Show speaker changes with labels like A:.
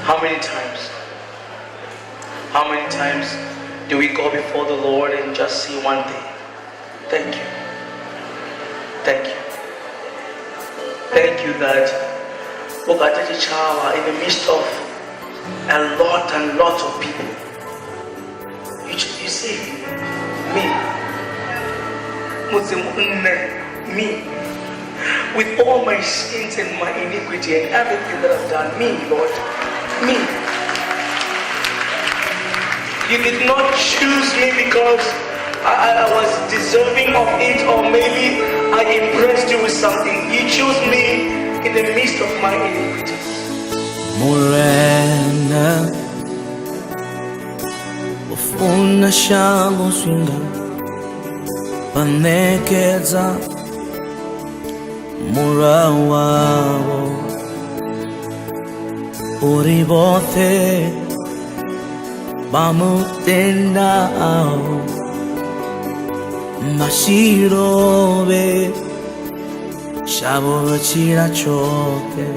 A: How many times? How many times do we go before the Lord and just see one thing? Thank you. Thank you. Thank you that in the midst of a lot and lots of people, you see me, me, with all my sins and my iniquity and everything that I've done, me, Lord, me. You did not choose me because I was deserving of it, or maybe I impressed you with something. You chose me in the midst of my iniquity.
B: Morena, ufuna shango swinga, panekeza, murawawo, uribote, bamutendao, mashirobe, shaboro chirachote.